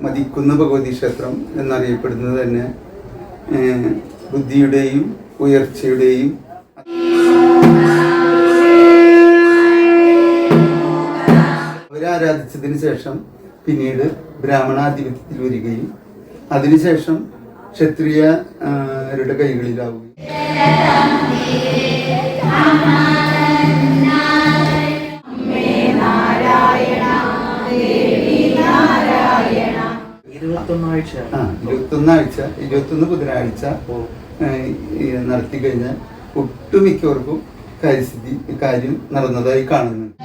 മതിക്കുന്ന ഭഗവതി ക്ഷേത്രം എന്നറിയപ്പെടുന്നത് തന്നെ ബുദ്ധിയുടെയും ഉയർച്ചയുടെയും അവരാരാധിച്ചതിന് ശേഷം പിന്നീട് ബ്രാഹ്മണാധിപത്യത്തിൽ വരികയും അതിനുശേഷം ക്ഷത്രിയരുടെ കൈകളിലാവുകയും ഇരുപത്തൊന്ന് ബുധനാഴ്ച നടത്തി കഴിഞ്ഞാൽ ഒട്ടുമിക്കവർക്കും കാര്യം നടന്നതായി കാണുന്നുണ്ട്.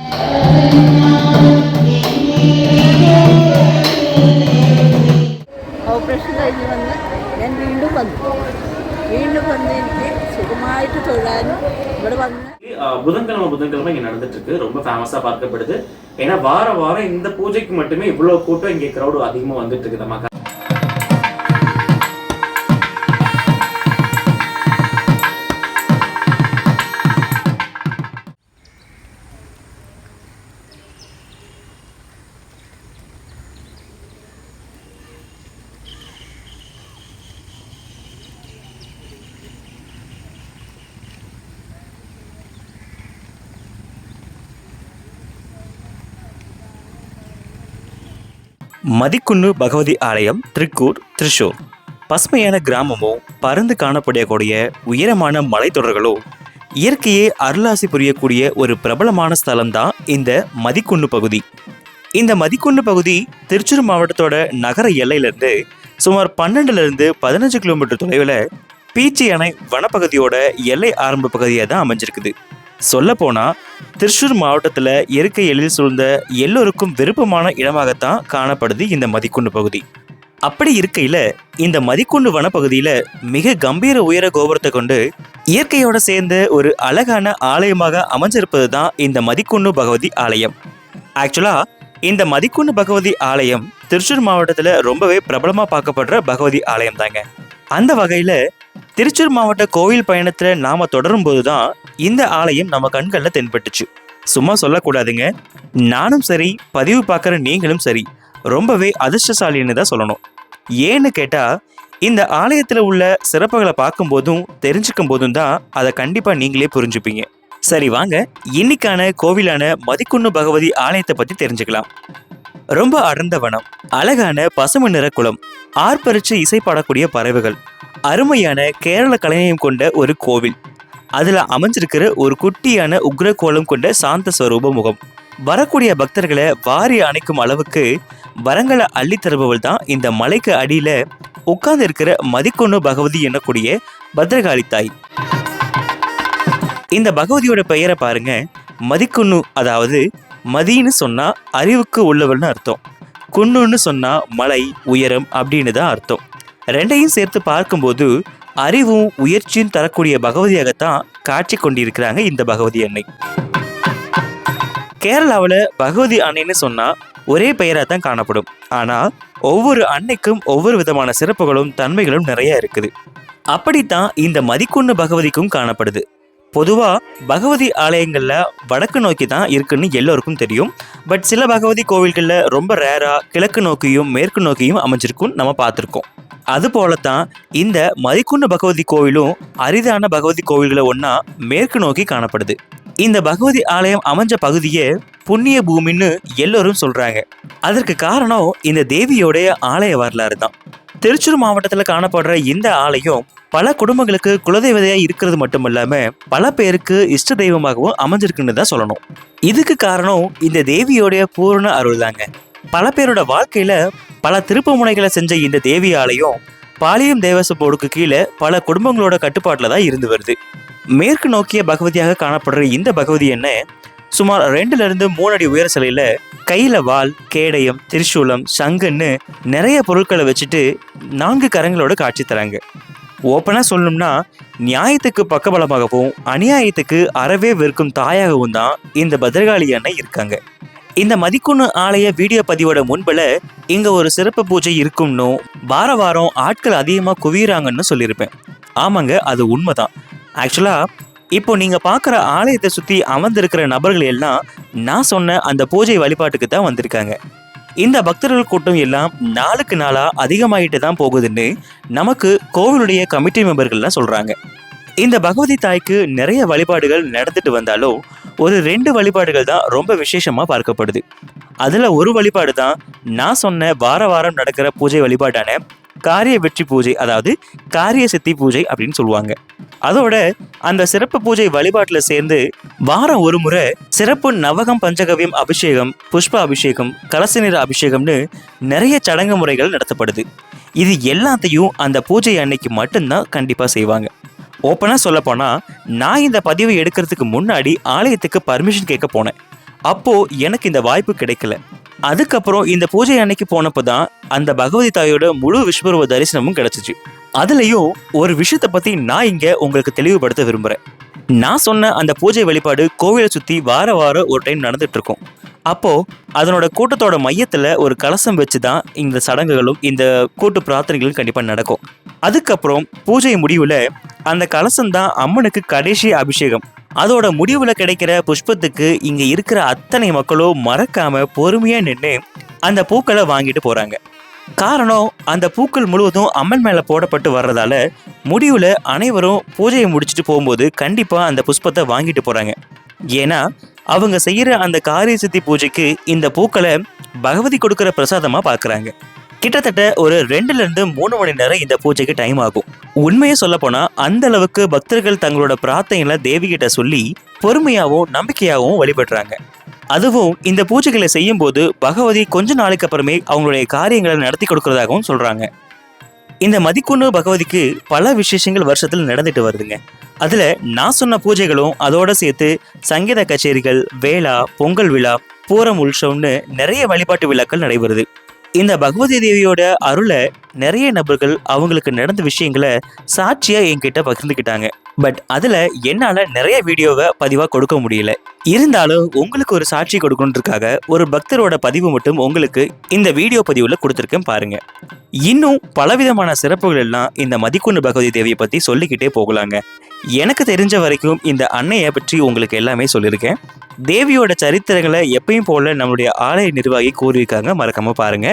ഓപ്പറേഷൻ കഴിഞ്ഞ് വന്ന് ഞാൻ വീണ്ടും വന്ന് എനിക്ക് സുഖമായിട്ട് തൊഴാനും ഇവിടെ വന്ന് புதன்கிழமை இங்க நடந்துட்டு இருக்கு. ரொம்ப ஃபேமஸா பார்க்கப்படுது. ஏன்னா வாரம் இந்த பூஜைக்கு மட்டுமே இவ்வளவு கூட்டம் இங்க கிரௌட் அதிகமா வந்துட்டு இருக்கு. நமக்கு மதிக்குன்னு பகவதி ஆலயம் திருக்கூர் திருச்சூர். பசுமையான கிராமமோ பறந்து காணப்படக்கூடிய உயரமான மலைத்தொடர்களோ இயற்கையே அருளாசி புரியக்கூடிய ஒரு பிரபலமான ஸ்தலம்தான் இந்த மதிக்குன்னு பகுதி. இந்த மதிக்குன்னு பகுதி திருச்சூர் மாவட்டத்தோட நகர எல்லையிலிருந்து சுமார் 12லிருந்து 15 கிலோமீட்டர் தொலைவில் பீச்சி அணை வனப்பகுதியோட எல்லை ஆரம்ப பகுதியாக தான் அமைஞ்சிருக்குது. சொல்லப்போனால் திருச்சூர் மாவட்டத்தில் இயற்கை எழில் சூழ்ந்த எல்லோருக்கும் விருப்பமான இடமாகத்தான் காணப்படுது இந்த மதிக்குண்டு பகுதி. அப்படி இருக்கையில் இந்த மதிக்குண்டு வனப்பகுதியில் மிக கம்பீர உயர கோபுரத்தை கொண்டு இயற்கையோட சேர்ந்த ஒரு அழகான ஆலயமாக அமைஞ்சிருப்பது தான் இந்த மதிக்குண்டு பகவதி ஆலயம். ஆக்சுவலாக இந்த மதிக்குண்டு பகவதி ஆலயம் திருச்சூர் மாவட்டத்தில் ரொம்பவே பிரபலமாக பார்க்கப்படுற பகவதி ஆலயம் தாங்க. அந்த வகையில் திருச்சூர் மாவட்ட கோவில் பயணத்தில் நாம் தொடரும் போது தான் இந்த ஆலயம் நம்ம கண்களில் தென்பட்டுச்சு. சும்மா சொல்லக்கூடாதுங்க, நானும் சரி பதிவு பார்க்குற நீங்களும் சரி ரொம்பவே அதிர்ஷ்டசாலின்னு தான் சொல்லணும். ஏன்னு கேட்டால் இந்த ஆலயத்தில் உள்ள சிறப்புகளை பார்க்கும்போதும் தெரிஞ்சுக்கும் போதும் தான் அதை கண்டிப்பாக நீங்களே புரிஞ்சுப்பீங்க. சரி வாங்க, இன்னைக்கான கோவிலான மதிக்குன்னு பகவதி ஆலயத்தை பற்றி தெரிஞ்சுக்கலாம். ரொம்ப அடர்ந்த வனம், அழகான பசுமை நிற குளம், ஆர்ப்பரிச்சு இசைப்பாடக்கூடிய பறவைகள், அருமையான கேரள கலைநயம் கொண்ட ஒரு கோவில், அதில் அமைஞ்சிருக்கிற ஒரு குட்டியான உக்ர கோலம் கொண்ட சாந்த ஸ்வரூப முகம், வரக்கூடிய பக்தர்களை வாரி அணைக்கும் அளவுக்கு வரங்களை அள்ளி தருபவள் தான் இந்த மலைக்கு அடியில் உட்கார்ந்து இருக்கிற மதிக்குன்னு பகவதி என்னக்கூடிய பத்ரகாளி தாய். இந்த பகவதியோட பெயரை பாருங்க, மதிக்குன்னு, அதாவது மதின்னு சொன்னா அறிவுக்கு உள்ளவள்னு அர்த்தம், குன்னுன்னு சொன்னா மலை உயரம் அப்படின்னு தான் அர்த்தம். ரெண்டையும் சேர்த்து பார்க்கும்போது அறிவும் உயர்ச்சியும் தரக்கூடிய பகவதியாகத்தான் காட்சி கொண்டிருக்கிறாங்க இந்த பகவதி அன்னை. கேரளாவில் பகவதி அன்னைன்னு சொன்னா ஒரே பெயராக தான் காணப்படும். ஆனால் ஒவ்வொரு அன்னைக்கும் ஒவ்வொரு விதமான சிறப்புகளும் தன்மைகளும் நிறைய இருக்குது. அப்படித்தான் இந்த மதிக்குன்னு பகவதிக்கும் காணப்படுது. பொதுவாக பகவதி ஆலயங்களில் வடக்கு நோக்கி தான் இருக்குன்னு எல்லோருக்கும் தெரியும். பட் சில பகவதி கோவில்களில் ரொம்ப ரேராக கிழக்கு நோக்கியும் மேற்கு நோக்கியும் அமைஞ்சிருக்கும் நம்ம பார்த்துருக்கோம். அதுபோலத்தான் இந்த மதிக்குன்னு பகவதி கோவிலும் அரிதான பகவதி கோவில்களை ஒன்றா மேற்கு நோக்கி காணப்படுது. இந்த பகவதி ஆலயம் அமைஞ்ச பகுதியை புண்ணிய பூமின்னு எல்லோரும் சொல்கிறாங்க. அதற்கு காரணம் இந்த தேவியோடைய ஆலய வரலாறு தான். திருச்சூர் மாவட்டத்தில் காணப்படுற இந்த ஆலயம் பல குடும்பங்களுக்கு குலதெய்வதையாக இருக்கிறது மட்டும் இல்லாமல் பல பேருக்கு இஷ்ட தெய்வமாகவும் அமைஞ்சிருக்குன்னு தான் சொல்லணும். இதுக்கு காரணம் இந்த தேவியோடைய பூரண அருள் தாங்க. பல பேரோட வாழ்க்கையில் பல திருப்பு முனைகளை செஞ்ச இந்த தேவி ஆலயம் பாளையம் தேவச போர்டுக்கு கீழே பல குடும்பங்களோட கட்டுப்பாட்டில் தான் இருந்து வருது. மேற்கு நோக்கிய பகவதியாக காணப்படுற இந்த பகவதி என்ன சுமார் 2லிருந்து 3 அடி உயர சிலையில கையில வாள், கேடயம், திரிசூலம், சங்குன்னு நிறைய பொருட்களை வச்சுட்டு 4 கரங்களோட காட்சி தராங்க. ஓப்பனா சொல்லணும்னா நியாயத்துக்கு பக்கபலமாகவும் அநியாயத்துக்கு அறவே வெறுக்கும் தாயாகவும் தான் இந்த பத்ரகாளி அன்னை இருக்காங்க. இந்த மதிக்குன்னு ஆலய வீடியோ பதிவோட முன்புல இங்க ஒரு சிறப்பு பூஜை இருக்கும்னு வாரம் ஆட்கள் அதிகமாக குவியறாங்கன்னு சொல்லியிருப்பேன். ஆமாங்க, அது உண்மைதான். ஆக்சுவலா இப்போ நீங்க பார்க்குற ஆலயத்தை சுற்றி அமர்ந்திருக்கிற நபர்கள் எல்லாம் நான் சொன்ன அந்த பூஜை வழிபாட்டுக்கு தான் வந்திருக்காங்க. இந்த பக்தர்கள் கூட்டம் எல்லாம் நாளுக்கு நாளாக அதிகமாகிட்டு தான் போகுதுன்னு நமக்கு கோவிலுடைய கமிட்டி மெம்பர்கள்லாம் சொல்கிறாங்க. இந்த பகவதி தாய்க்கு நிறைய வழிபாடுகள் நடந்துட்டு வந்தாலும் ஒரு 2 வழிபாடுகள் தான் ரொம்ப விசேஷமாக பார்க்கப்படுது. அதில் ஒரு வழிபாடு தான் நான் சொன்ன வாரம் நடக்கிற பூஜை வழிபாடான காரிய வெற்றி பூஜை, அதாவது காரிய சித்தி பூஜை அப்படின்னு சொல்லுவாங்க. அதோட அந்த சிறப்பு பூஜை வழிபாட்டில் சேர்ந்து வாரம் ஒரு முறை சிறப்பு நவகம் பஞ்சகவியம் அபிஷேகம், புஷ்ப அபிஷேகம், கலச நீர் அபிஷேகம்னு நிறைய சடங்கு முறைகள் நடத்தப்படுது. இது எல்லாத்தையும் அந்த பூஜை அன்னைக்கு மட்டும்தான் கண்டிப்பாக செய்வாங்க. ஓப்பனாக சொல்லப்போனால் நான் இந்த பதிவை எடுக்கிறதுக்கு முன்னாடி ஆலயத்துக்கு பர்மிஷன் கேட்க போனேன். அப்போது எனக்கு இந்த வாய்ப்பு கிடைக்கல. அதுக்கப்புறம் இந்த பூஜை அன்னைக்கு போனப்போ தான் அந்த பகவதி தாயோட முழு விஸ்வரூப தரிசனமும் கிடைச்சிச்சு. அதுலேயும் ஒரு விஷயத்தை பற்றி நான் இங்கே உங்களுக்கு தெளிவுபடுத்த விரும்புகிறேன். நான் சொன்ன அந்த பூஜை வழிபாடு கோவிலை சுற்றி வாரம் ஒரு டைம் நடந்துட்டு இருக்கும். அப்போது அதனோட கூட்டத்தோட மையத்தில் ஒரு கலசம் வச்சு தான் இந்த சடங்குகளும் இந்த கூட்டு பிரார்த்தனைகளும் கண்டிப்பாக நடக்கும். அதுக்கப்புறம் பூஜை முடிவில் அந்த கலசம் தான் அம்மனுக்கு கடைசி அபிஷேகம். அதோட முடிவில் கிடைக்கிற புஷ்பத்துக்கு இங்கே இருக்கிற அத்தனை மக்களும் மறக்காமல் பொறுமையாக நின்று அந்த பூக்களை வாங்கிட்டு போகிறாங்க. காரணம், அந்த பூக்கள் முழுவதும் அம்மன் மேலே போடப்பட்டு வர்றதால முடிவில் அனைவரும் பூஜையை முடிச்சுட்டு போகும்போது கண்டிப்பாக அந்த புஷ்பத்தை வாங்கிட்டு போகிறாங்க. ஏன்னா அவங்க செய்கிற அந்த காரிய சித்தி பூஜைக்கு இந்த பூக்களை பகவதி கொடுக்குற பிரசாதமாக பார்க்குறாங்க. கிட்டத்தட்ட ஒரு 2லேருந்து 3 மணி நேரம் இந்த பூஜைக்கு டைம் ஆகும். உண்மையை சொல்ல போனால் அந்த அளவுக்கு பக்தர்கள் தங்களோட பிரார்த்தனைகளை தேவிகிட்ட சொல்லி பொறுமையாகவும் நம்பிக்கையாகவும் வழிபடுறாங்க. அதுவும் இந்த பூஜைகளை செய்யும் போது பகவதி கொஞ்ச நாளைக்கு அப்புறமே அவங்களுடைய காரியங்களை நடத்தி கொடுக்கறதாகவும் சொல்றாங்க. இந்த மதிக்குன்னு பகவதிக்கு பல விசேஷங்கள் வருஷத்தில் நடந்துட்டு வருதுங்க. அதுல நான் சொன்ன பூஜைகளும் அதோட சேர்த்து சங்கீத கச்சேரிகள், வேளா, பொங்கல் விழா, பூரம் உற்சவம்னு நிறைய வழிபாட்டு விழாக்கள் நடைபெறுது. இந்த பகவதி தேவியோட அருளை நிறைய நபர்கள் அவங்களுக்கு நடந்த விஷயங்களை சாட்சியா என்கிட்ட பகிர்ந்துக்கிட்டாங்க. பட் அதுல என்னால நிறைய வீடியோவை பதிவா கொடுக்க முடியல. இருந்தாலும் உங்களுக்கு ஒரு சாட்சி கொடுக்கணுன்றதுக்காக ஒரு பக்தரோட பதிவு மட்டும் உங்களுக்கு இந்த வீடியோ பதிவுல கொடுத்துருக்கேன் பாருங்க. இன்னும் பலவிதமான சிறப்புகள் எல்லாம் இந்த மதிக்குன்னு பகவதி தேவியை பத்தி சொல்லிக்கிட்டே போகலாங்க. எனக்கு தெரிஞ்ச வரைக்கும் இந்த அன்னையை பற்றி உங்களுக்கு எல்லாமே சொல்லியிருக்கேன். தேவியோட சரித்திரங்களை எப்பயும் போல நம்மளுடைய ஆலய நிர்வாகி கூறியிருக்காங்க, மறக்காம பாருங்க.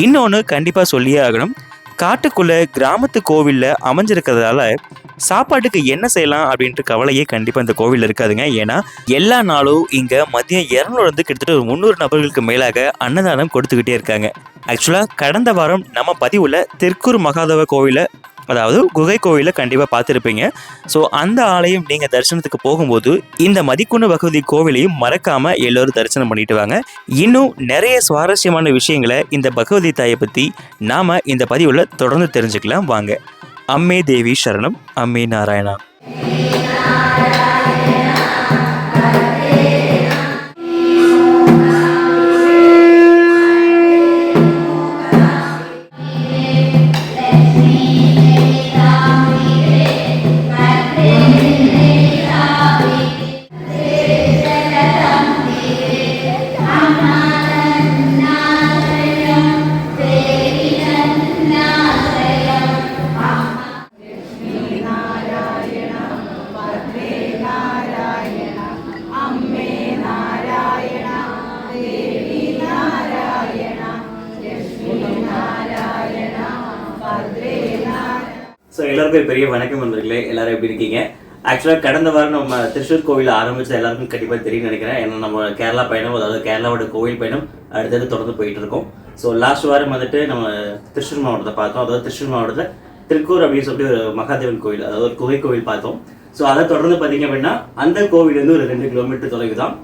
இன்னொன்று கண்டிப்பாக சொல்லியே ஆகணும், காட்டுக்குள்ள கிராமத்து கோவிலில் அமைஞ்சிருக்கிறதால சாப்பாட்டுக்கு என்ன செய்யலாம் அப்படின்ட்டு கவலையே கண்டிப்பாக இந்த கோவிலில் இருக்காதுங்க. ஏன்னா எல்லா நாளும் இங்கே மதியம் 200 கிட்டத்தட்ட ஒரு 300 நபர்களுக்கு மேலாக அன்னதானம் கொடுத்துக்கிட்டே இருக்காங்க. ஆக்சுவலாக கடந்த வாரம் நம்ம பதிவில் திருக்கூர் மகாதேவ கோவிலை, அதாவது குகை கோவிலை கண்டிப்பாக பார்த்துருப்பீங்க. ஸோ அந்த ஆலயம் நீங்கள் தரிசனத்துக்கு போகும்போது இந்த மதிக்குன்னு பகவதி கோவிலையும் மறக்காமல் எல்லோரும் தரிசனம் பண்ணிட்டு வாங்க. இன்னும் நிறைய சுவாரஸ்யமான விஷயங்களை இந்த பகவதி தாயை பற்றி நாம் இந்த பதிவில் தொடர்ந்து தெரிஞ்சுக்கலாம் வாங்க. அம்மே தேவி சரணம், அம்மே நாராயணா. ஸோ எல்லாருக்கும் பெரிய வணக்கம் நண்பர்களே, எல்லாரும் எப்படி இருக்கீங்க? ஆக்சுவலாக கடந்த வாரம் நம்ம திருச்சூர் கோவில் ஆரம்பிச்சது எல்லாருக்கும் கண்டிப்பாக தெரியும் நினைக்கிறேன். ஏன்னா நம்ம கேரளா பயணம், அதாவது கேரளாவோட கோவில் பயணம் அடுத்தது தொடர்ந்து போயிட்டு இருக்கோம். ஸோ லாஸ்ட் வாரம் வந்துட்டு நம்ம திருச்சூர் மாவட்டத்தை பார்த்தோம். அதாவது திருச்சூர் மாவட்டத்தில் திருக்கூர் அப்படின்னு சொல்லிட்டு ஒரு மகாதேவன் கோவில், அதாவது ஒரு குகை கோவில் பார்த்தோம். ஸோ அதை தொடர்ந்து பார்த்தீங்க அப்படின்னா அந்த கோவிலேருந்து ஒரு 2 கிலோமீட்டர் தொலைவு தான்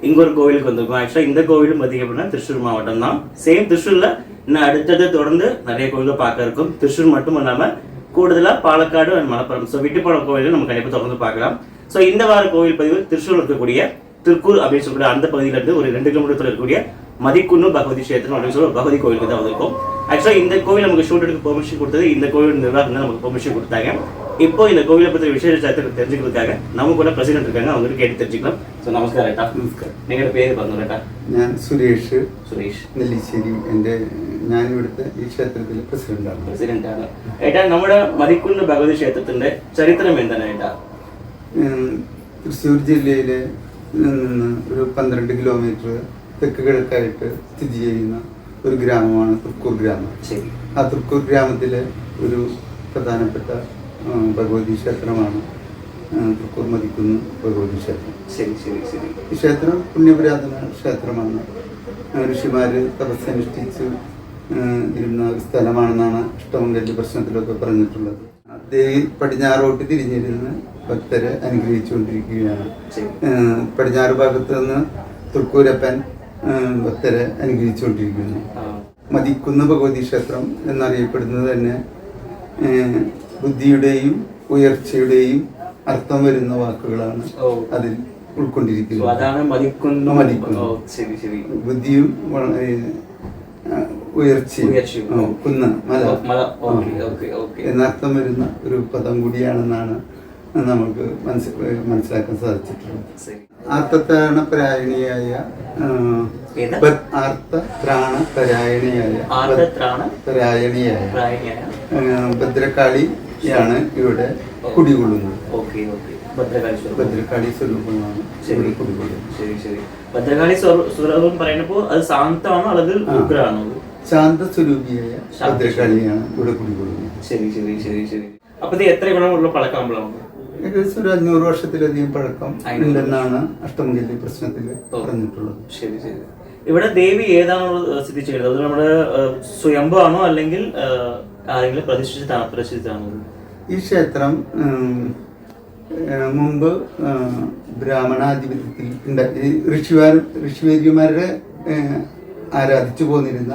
இங்கே ஒரு கோவிலுக்கு வந்திருக்கும். ஆக்சுவலாக இந்த கோவிலும் பார்த்தீங்க அப்படின்னா திருச்சூர் மாவட்டம் தான். சேம் திருச்சூரில் இன்னும் அடுத்தது தொடர்ந்து நிறைய கோவிலும் பார்க்க இருக்கும். திருச்சூர் மட்டும் இல்லாமல் கூடுதலாக பாலக்காடு அண்ட் மலப்புரம், ஸோ விட்டுப்பாளையம் கோவிலும் நம்ம கண்டிப்பாக தொடர்ந்து பார்க்கலாம். ஸோ இந்த வார கோவில் பதிவு திருச்சூர் இருக்கக்கூடிய திருக்கூர் அப்படின்னு சொல்லக்கூடிய அந்த பகுதியிலேருந்து ஒரு 2 கிலோமீட்டர் இருக்கக்கூடிய மதிக்குன்னு பகவதி கஷேத்திரம் அப்படின்னு சொல்லி பகவதி கோவிலுக்கு தான் வந்திருக்கும். ஆக்சுவலாக இந்த கோவில் நமக்கு ஷூட் எடுக்க பெர்மிஷன் கொடுத்தது இந்த கோவில் நிர்வாகம் தான் நமக்கு பெர்மிஷன் கொடுத்தாங்க. இப்போ இந்த கோவிலை பற்றி விசேஷ சரித்திரத்தை தெரிஞ்சுக்கிறதுக்காக நம்ம கூட பிரசிடென்ட் இருக்காங்க, அவங்க கேட்டு தெரிஞ்சுக்கலாம். ஸோ நமஸ்காரம் ஏட்டா. നമസ്കാരം. നിങ്ങളുടെ പേര് പറഞ്ഞു കേട്ടാ? ഞാൻ സുരേഷ് സുരേഷ് നെല്ലിശ്ശേരി. ഞാൻ ഇവിടുത്തെ ഈ ക്ഷേത്രത്തിലെ പ്രസിഡന്റാണ്. പ്രസിഡന്റ് ആണ്. ഏട്ടാ, നമ്മുടെ മതിക്കുന്ന് ഭഗവതി ക്ഷേത്രത്തിന്റെ ചരിത്രം എന്താണ് ഏട്ടാ? തൃശ്ശൂർ ജില്ലയിലെ നിന്ന് ഒരു 12 കിലോമീറ്റർ തെക്ക് കിഴക്കായിട്ട് സ്ഥിതി ചെയ്യുന്ന ഒരു ഗ്രാമമാണ് തൃക്കൂർ ഗ്രാമം. ശരി. ആ തൃക്കൂർ ഗ്രാമത്തിലെ ഒരു പ്രധാനപ്പെട്ട ഭഗവതി ക്ഷേത്രമാണ് തൃക്കൂർ മതിക്കുന്ന് ഭഗവതി ക്ഷേത്രം. ശരി ശരി ശരി. ഈ ക്ഷേത്രം പുണ്യപുരാതന ക്ഷേത്രമാണ്. ഋഷിമാര് തപസ്സനുഷ്ഠിച്ച് ഇരുന്ന ഒരു സ്ഥലമാണെന്നാണ് അഷ്ടമംഗല്യ പ്രശ്നത്തിലൊക്കെ പറഞ്ഞിട്ടുള്ളത്. ദേവി പടിഞ്ഞാറോട്ട് തിരിഞ്ഞിരുന്ന് ഭക്തരെ അനുഗ്രഹിച്ചുകൊണ്ടിരിക്കുകയാണ്. പടിഞ്ഞാറ് ഭാഗത്ത് നിന്ന് തൃക്കൂരപ്പൻ ഭക്തരെ അനുഗ്രഹിച്ചുകൊണ്ടിരിക്കുന്നു. മതിക്കുന്ന് ഭഗവതി ക്ഷേത്രം എന്നറിയപ്പെടുന്നത് തന്നെ ബുദ്ധിയുടെയും ഉയർച്ചയുടെയും അർത്ഥം വരുന്ന വാക്കുകളാണ് അതിൽ ഉൾക്കൊണ്ടിരിക്കുന്നത്. ബുദ്ധിയും ഉയർച്ചയും കുന്ന് മല എന്നർത്ഥം വരുന്ന ഒരു പദം കൂടിയാണെന്നാണ് നമുക്ക് മനസ്സിലാക്കാൻ സാധിച്ചിട്ടുള്ളത്. ആർത്തത്രാണപരായണിയായ ഭദ്രകാളിയാണ് ഇവിടെ കുടികൊള്ളുന്നത്. ഭദ്രകാളി സ്വരൂപമാണ് ഇവിടെ കുടികൊള്ളുന്നത്. ഭദ്രകാളി സ്വരൂപം പറയുമ്പോ അത് ശാന്തമാണോ അല്ലെങ്കിൽ ഉഗ്രാണോ? ശാന്ത സ്വരൂപിയായ ഭദ്രകാളിയാണ് ഇവിടെ കുടികൊള്ളുന്നത്. ശരി ശരി ശരി ശരി. അപ്പൊ ഇത് എത്ര ഗുണമുള്ള പഴക്കമ്പളമാണ്? ഏകദേശം ഒരു 500 വർഷത്തിലധികം പഴക്കം ഉണ്ടെന്നാണ് അഷ്ടമംഗല്യ പ്രശ്നത്തിൽ പറഞ്ഞിട്ടുള്ളത്. ശരി ശരി. ഇവിടെ ദേവി ഏതാണോ സ്ഥിതി ചെയ്യുന്നത്? അത് നമ്മുടെ സ്വയംഭൂ ആണോ അല്ലെങ്കിൽ ആരെങ്കിലും പ്രതിഷ്ഠിച്ചതാണോ? ഈ ക്ഷേത്രം മുമ്പ് ബ്രാഹ്മണാധിപത്യത്തിൽ ഋഷിവേര്യന്മാരുടെ ആരാധിച്ചു പോന്നിരുന്ന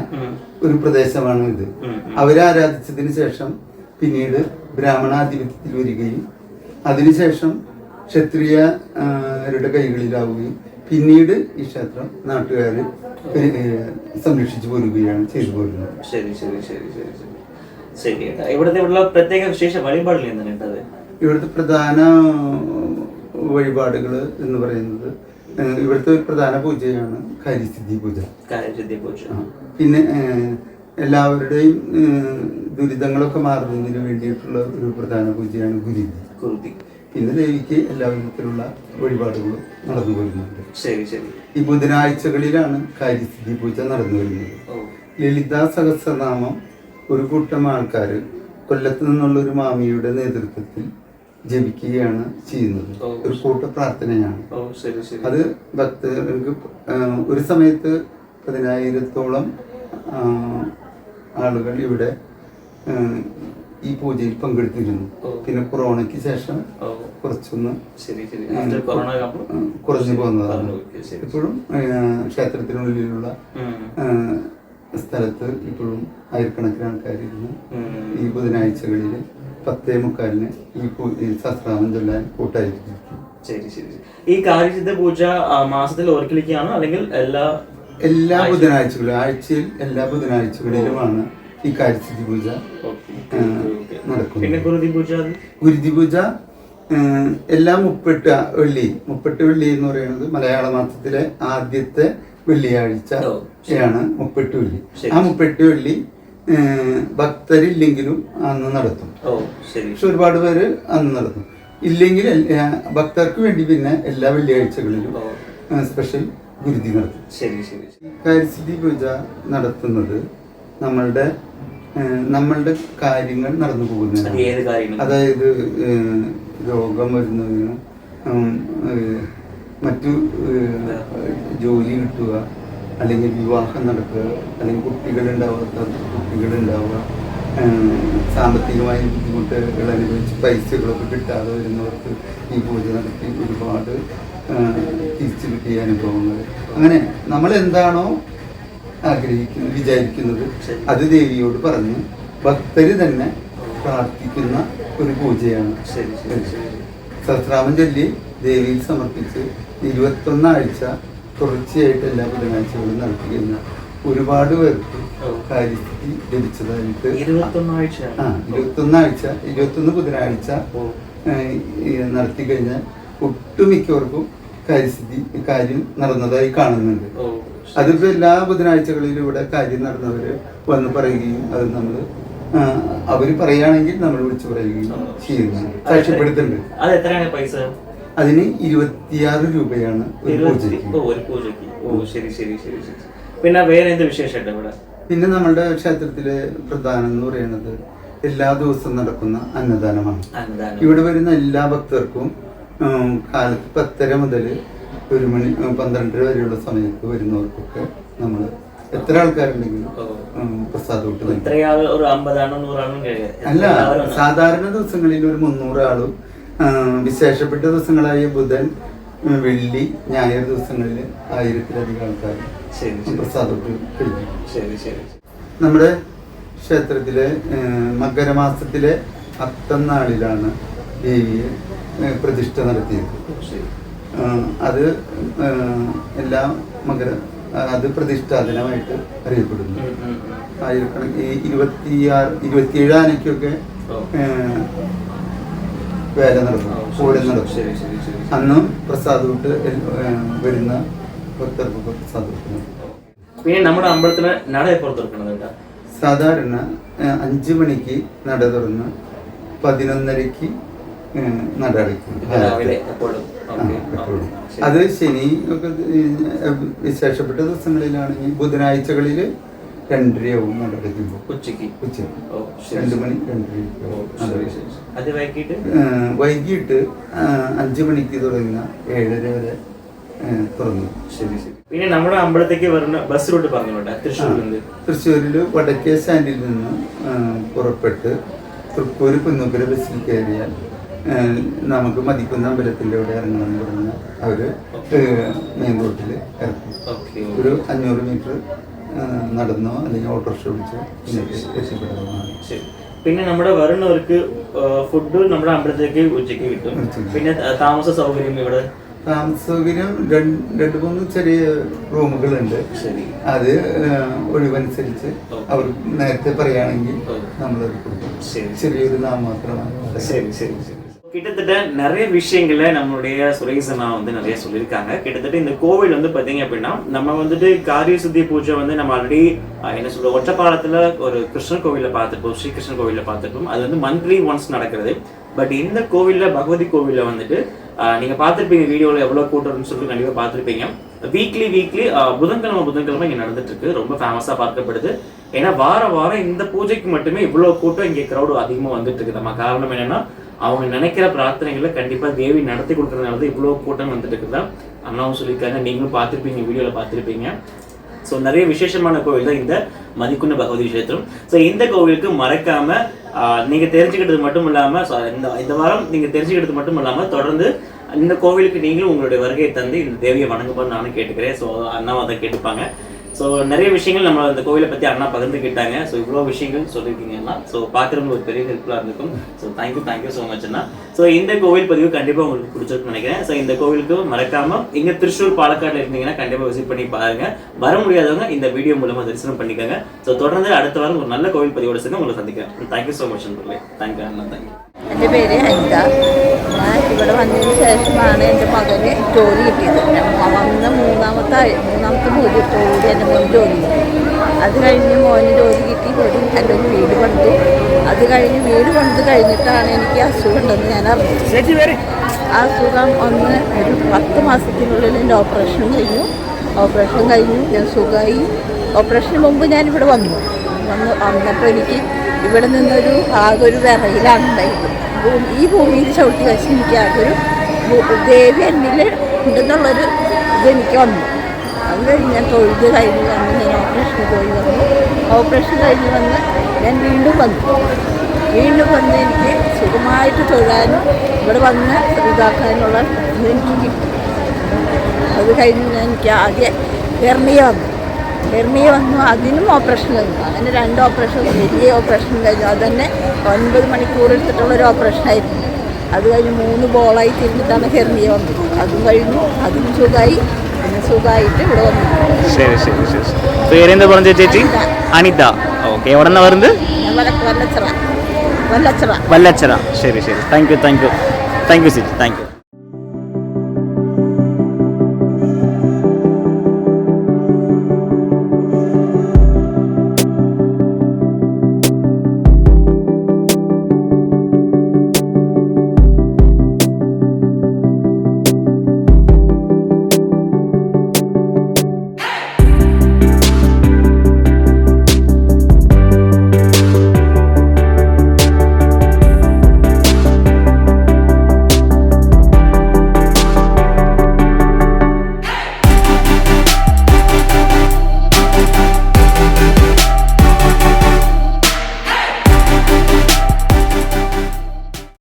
ഒരു പ്രദേശമാണ് ഇത്. അവരെ ആരാധിച്ചതിന് ശേഷം പിന്നീട് ബ്രാഹ്മണാധിപത്യത്തിൽ വരികയും അതിനുശേഷം ക്ഷത്രിയരുടെ കൈകളിലാവുകയും പിന്നീട് ഈ ക്ഷേത്രം നാട്ടുകാർ സംരക്ഷിച്ചു പോരുകയാണ് ചെയ്തു പോരുന്നത്. ശരി ശരി ശരി ശരി ശരി. ശരി. ഇവിടുത്തെ പ്രത്യേക വിശേഷ വഴിപാടുകൾ എന്താണ്? ഇവിടുത്തെ പ്രധാന വഴിപാടുകൾ എന്ന് പറയുന്നത് ഇവിടുത്തെ ഒരു പ്രധാന പൂജയാണ് കാര്യസിദ്ധി പൂജ. പിന്നെ എല്ലാവരുടെയും ദുരിതങ്ങളൊക്കെ മാറുന്നതിന് വേണ്ടിയിട്ടുള്ള ഒരു പ്രധാന പൂജയാണ് ഗുരുതി. പിന്നെ ദേവിക്ക് എല്ലാ വിധത്തിലുള്ള വഴിപാടുകളും നടന്നു വരുന്നുണ്ട്. ഈ ബുധനാഴ്ചകളിലാണ് കാര്യസിദ്ധി പൂജ നടന്നു വരുന്നത്. ലളിതാ സഹസ്രനാമം ഒരു കൂട്ടം ആൾക്കാർ കൊല്ലത്ത് നിന്നുള്ള ഒരു മാമിയുടെ നേതൃത്വത്തിൽ ജപിക്കുകയാണ് ചെയ്യുന്നത്. ഒരു കൂട്ട പ്രാർത്ഥനയാണ് അത്. ഭക്തർക്ക് ഒരു സമയത്ത് 10,000-ഓളം ആളുകൾ ഇവിടെ ഈ പൂജയിൽ പങ്കെടുത്തിരുന്നു. പിന്നെ കൊറോണയ്ക്ക് ശേഷം കുറച്ചൊന്ന് കുറഞ്ഞു പോകുന്നതാണ്. ഇപ്പോഴും ക്ഷേത്രത്തിനുള്ളിലുള്ള സ്ഥലത്ത് ഇപ്പോഴും ആയിരക്കണക്കിന് ആൾക്കാരിരുന്ന് ഈ ബുധനാഴ്ചകളിൽ 10:45 ഈ സഹസ്രനാമം ചൊല്ലാൻ കൂട്ടായിരിക്കും. ഈ കാര്യസിദ്ധ പൂജ മാസത്തിൽ ഒരിക്കലേക്കാണോ അല്ലെങ്കിൽ എല്ലാ ബുധനാഴ്ചകളിലും ആഴ്ചയിൽ എല്ലാ ബുധനാഴ്ചകളിലുമാണ് ഈ കാര്യസിദ്ധി പൂജ നടക്കുന്നത്. ഗുരുതി പൂജ എല്ലാ 38 വെള്ളി എന്ന് പറയുന്നത് മലയാള മാസത്തിലെ ആദ്യത്തെ വെള്ളിയാഴ്ചയാണ് 38 വെള്ളി. ആ 38 വെള്ളി ഭക്തരില്ലെങ്കിലും അന്ന് നടത്തും. പക്ഷെ ഒരുപാട് പേര് അന്ന് നടത്തും. ഇല്ലെങ്കിൽ ഭക്തർക്ക് വേണ്ടി പിന്നെ എല്ലാ വെള്ളിയാഴ്ചകളിലും സ്പെഷ്യൽ ഗുരുതി നടത്തും. കാര്യസിദ്ധി പൂജ നടത്തുന്നത് നമ്മളുടെ കാര്യങ്ങൾ നടന്നു പോകുന്നതിന്, അതായത് രോഗം വരുന്നതിന്, മറ്റു ജോലി കിട്ടുക, അല്ലെങ്കിൽ വിവാഹം നടക്കുക, അല്ലെങ്കിൽ കുട്ടികളുണ്ടാവുക, സാമ്പത്തികമായ ബുദ്ധിമുട്ടുകൾ അനുഭവിച്ച് പൈസകളൊക്കെ കിട്ടാതെ വരുന്നവർക്ക് ഈ പൂജ നടത്തി ഒരുപാട് തിരിച്ചു കിട്ടിയ അനുഭവങ്ങൾ. അങ്ങനെ നമ്മൾ എന്താണോ ആഗ്രഹിക്കുന്നത് വിചാരിക്കുന്നത് അത് ദേവിയോട് പറഞ്ഞ് ഭക്തര് തന്നെ പ്രാർത്ഥിക്കുന്ന ഒരു പൂജയാണ്. സഹസ്രനാമം ചൊല്ലി ദേവിയിൽ സമർപ്പിച്ച് 21 ആഴ്ച തുടർച്ചയായിട്ട് എല്ലാ ബുധനാഴ്ചകളും നടത്തിയിരുന്ന ഒരുപാട് പേർക്ക് കാര്യസിദ്ധി ലഭിച്ചതായിട്ട് 21 ബുധനാഴ്ച നടത്തി കഴിഞ്ഞാൽ ഒട്ടുമിക്കവർക്കും കാര്യം നടന്നതായി കാണുന്നുണ്ട്. അതിപ്പോ എല്ലാ ബുധനാഴ്ചകളിലും ഇവിടെ കാര്യം നടന്നവര് വന്ന് പറയുകയും അത് നമ്മൾ അവര് പറയുകയാണെങ്കിൽ നമ്മൾ വിളിച്ചു പറയുകയും ചെയ്യുന്നു, സാക്ഷ്യപ്പെടുത്തുന്നുണ്ട്. അതിന് 26 രൂപയാണ് ഒരു പൂജയ്ക്ക്. ഒരു പൂജയ്ക്ക്. ഓ ശരി ശരി ശരി ശരി. പിന്നെ വേറെ എന്ത് വിശേഷമുണ്ട് ഇവിടെ? പിന്നെ നമ്മളുടെ ക്ഷേത്രത്തിലെ പ്രധാനം എന്ന് പറയുന്നത് എല്ലാ ദിവസവും നടക്കുന്ന അന്നദാനമാണ്. ഇവിടെ വരുന്ന എല്ലാ ഭക്തർക്കും കാലത്ത് 10:30 മുതൽ 1 മണി 12 വരെയുള്ള സമയത്ത് വരുന്നവർക്കൊക്കെ നമ്മൾ എത്ര ആൾക്കാരുണ്ടെങ്കിലും പ്രസാദം ഇട്ട് അല്ല, സാധാരണ ദിവസങ്ങളിൽ ഒരു 300 ആളും വിശേഷപ്പെട്ട ദിവസങ്ങളായ ബുധൻ, വെള്ളി, ഞായർ ദിവസങ്ങളിൽ 1000-ലധികം ആൾക്കാർ പ്രസാദം കഴിക്കും. നമ്മുടെ ക്ഷേത്രത്തിലെ മകരമാസത്തിലെ 10ാം നാളിലാണ് ദേവിയെ പ്രതിഷ്ഠ നടത്തിയത്. അത് എല്ലാ അത് പ്രതിഷ്ഠാദിനമായിട്ട് അറിയപ്പെടുന്നു. ആയിരക്കണക്കിന് 27 ആനയ്ക്കൊക്കെ വേല നടക്കും, പൂരം നടക്കും. അന്നും പ്രസാദമിട്ട് വരുന്ന ഭക്തർക്കൊക്കെ പ്രസാദം. പിന്നെ നമ്മുടെ അമ്പലത്തിലെ നട എപ്പോൾ തുറക്കുന്നത്? സാധാരണ 5 മണിക്ക് നട തുറന്ന് 11:30-ക്ക് നട അടയ്ക്കും. അത് ശനി ഒക്കെ വിശേഷപ്പെട്ട ദിവസങ്ങളിലാണെങ്കിൽ ബുധനാഴ്ചകളിൽ 2:30 നട അടയ്ക്കുമ്പോൾ ഉച്ചയ്ക്ക് 2 മണി 2:30. വൈകിട്ട് 5 മണിക്ക് തുടങ്ങുന്ന 7:30 വരെ തുറന്നു. ശരി ശരി. പിന്നെ നമ്മുടെ അമ്പലത്തേക്ക് വരുന്ന ബസ് റൂട്ട് പറഞ്ഞുകൊണ്ട് തൃശ്ശൂരില് വടക്കേ സ്റ്റാൻഡിൽ നിന്ന് പുറപ്പെട്ട് തൃക്കൂര് കുന്നൂക്കര ബസ്സിൽ കയറിയാൽ നമുക്ക് മതിക്കുന്ന അമ്പലത്തിൻ്റെ അവിടെ ഇറങ്ങണം എന്ന് പറഞ്ഞാൽ അവര് മെയിൻ റോഡിൽ ഇറക്കും. ഒരു 500 മീറ്റർ നടന്നോ അല്ലെങ്കിൽ ഓട്ടോറിക്ഷ വിളിച്ചോ എത്തിപ്പെടുന്നതാണ്. പിന്നെ നമ്മുടെ വരുന്നവർക്ക് ഫുഡ് നമ്മുടെ അമ്പലത്തിലേക്ക് ഉച്ചയ്ക്ക് കിട്ടും. പിന്നെ താമസ സൗകര്യം ഇവിടെ താമസ സൗകര്യം 2-3 ചെറിയ റൂമുകളുണ്ട്. അത് ഒഴിവനുസരിച്ച് അവർ നേരത്തെ പറയുകയാണെങ്കിൽ നമ്മളത് കൊടുക്കും. ചെറിയൊരു നാമമാത്രമാണ്. கிட்டத்தட்ட நிறைய விஷயங்களை நம்மளுடைய சுரேஷ் அண்ணா வந்து நிறைய சொல்லியிருக்காங்க. கிட்டத்தட்ட இந்த கோவில் வந்து பார்த்தீங்க அப்படின்னா நம்ம வந்துட்டு காரிய சுத்தி பூஜை வந்து நம்ம ஆல்ரெடி என்ன சொல்ற ஒற்றப்பாலத்தில் ஒரு கிருஷ்ணர் கோவிலில் பார்த்துருப்போம், ஸ்ரீகிருஷ்ணர் கோவிலில் பார்த்துருப்போம். அது வந்து மந்த்லி ஒன்ஸ் நடக்கிறது. பட் இந்த கோவிலில் பகவதி கோவிலில் வந்துட்டு நீங்கள் பார்த்துருப்பீங்க வீடியோவில் எவ்வளோ கூட்டம்னு சொல்லிட்டு கண்டிப்பாக பார்த்துருப்பீங்க. வீக்லி புதன்கிழமை இங்கே நடந்துட்டு இருக்கு. ரொம்ப ஃபேமஸாக பார்க்கப்படுது. ஏன்னா வாரம் இந்த பூஜைக்கு மட்டுமே இவ்வளோ கூட்டம் இங்கே க்ரௌடு அதிகமாக வந்துட்டு இருக்கு. நம்ம காரணம் என்னன்னா அவங்க நினைக்கிற பிரார்த்தனைகளை கண்டிப்பாக தேவி நடத்தி கொடுக்கறதுனால தான் இவ்வளோ கூட்டம் வந்துட்டு இருக்குதான் அண்ணாவும் சொல்லியிருக்காங்க. நீங்களும் பார்த்துருப்பீங்க, வீடியோவில் பார்த்துருப்பீங்க. ஸோ நிறைய விசேஷமான கோவில் தான் இந்த மதிக்குன்ன பகவதி கஷேத்திரம். ஸோ இந்த கோவிலுக்கு மறக்காம நீங்கள் தெரிஞ்சுக்கிட்டது மட்டும் இல்லாமல் இந்த வாரம் நீங்கள் தெரிஞ்சுக்கிட்டது மட்டும் இல்லாமல் தொடர்ந்து இந்த கோவிலுக்கு நீங்களும் உங்களுடைய வருகையை தந்து இந்த தேவியை வணங்கும்போது நானும் கேட்டுக்கிறேன். ஸோ அண்ணாவும் அதை கேட்டுப்பாங்க. ஸோ நிறைய விஷயங்கள் நம்ம இந்த கோவிலை பற்றி அண்ணா பகிர்ந்துக்கிட்டாங்க. ஸோ இவ்வளோ விஷயங்கள் சொல்லியிருக்கீங்கன்னா ஸோ பார்க்குறவங்க ஒரு பெரிய ஹெல்ப்ஃபுல்லாக இருந்திருக்கும். ஸோ தேங்க்யூ ஸோ மச் அண்ணா. ஸோ இந்த கோவில் பதிவு கண்டிப்பாக உங்களுக்கு பிடிச்சிருக்குன்னு நினைக்கிறேன். ஸோ இந்த கோவிலுக்கு மறக்காமல் இங்கே திருச்சூர் பாலக்காட்டில் இருந்தீங்கன்னா கண்டிப்பாக விசிட் பண்ணி பாருங்கள். வர முடியாதவங்க இந்த வீடியோ மூலமாக தரிசனம் பண்ணிக்கோங்க. ஸோ தொடர்ந்து அடுத்த வாரம் ஒரு நல்ல கோவில் பதிவோடு சேர்ந்து உங்களை சந்திக்கிறேன். தேங்க்யூ ஸோ மச் நண்பர்களே. தேங்க்யூ அண்ணா. தேங்க்யூ. എൻ്റെ പേര് ഹരിത. ഞാൻ ഇവിടെ വന്നതിന് ശേഷമാണ് എൻ്റെ മകന് ജോലി കിട്ടിയത്. വന്ന് മൂന്നാമത്തെ ജോലി എൻ്റെ മോന് ജോലി കിട്ടി. അത് കഴിഞ്ഞ് മോന് ജോലി കിട്ടി നല്ലൊരു വീട് പണിതു. അത് കഴിഞ്ഞ് വീട് പണിത് കഴിഞ്ഞിട്ടാണ് എനിക്ക് അസുഖം ഉണ്ടെന്ന് ഞാൻ അറിഞ്ഞത്. ആ അസുഖം ഒരു 10 മാസത്തിനുള്ളിൽ എൻ്റെ ഓപ്പറേഷൻ കഴിഞ്ഞു. ഞാൻ സുഖമായി. ഓപ്പറേഷന് മുമ്പ് ഞാനിവിടെ വന്നപ്പോൾ എനിക്ക് ഇവിടെ നിന്നൊരു ആകെ ഒരു വിറയിലാണ് ഉണ്ടായത്. ഈ ഭൂമിയിൽ ചവിട്ടി വെച്ച് എനിക്ക് ആകൊരു ദേവി എന്നിൽ ഉണ്ടെന്നുള്ളൊരു ഇതെനിക്ക് വന്നു. അത് കഴിഞ്ഞ് ഞാൻ തൊഴുത് കഴിഞ്ഞ് വന്ന് ഞാൻ ഓപ്പറേഷൻ കഴിഞ്ഞ് വന്ന് ഞാൻ വീണ്ടും വന്ന് എനിക്ക് സുഖമായിട്ട് തൊഴാനും ഇവിടെ വന്ന് ഇതാക്കാനുള്ള എനിക്ക് കിട്ടി. അത് കഴിഞ്ഞ് എനിക്ക് ആദ്യം ഹെർണിയ വന്നു. അതിനും ഓപ്പറേഷൻ കഴിഞ്ഞു. അങ്ങനെ 2 ഓപ്പറേഷൻ, വലിയ ഓപ്പറേഷൻ കഴിഞ്ഞു. അത് തന്നെ 9 മണിക്കൂർ എടുത്തിട്ടുള്ളൊരു ഓപ്പറേഷനായിരുന്നു. അത് കഴിഞ്ഞ് 3 ബോളായി തിരിഞ്ഞിട്ടാണ് ഹെർണിയ വന്നത്. അതും കഴിഞ്ഞു. അതിനും സുഖമായിട്ട് ഇവിടെ വന്നു. പേരെന്താ പറഞ്ഞ ചേച്ചി? അനിത. ഓക്കെ. എവിടെ നിന്നാ വരുന്നത്? വല്ലച്ചിറ. ശരി. താങ്ക് യു ചേച്ചി. Thank you.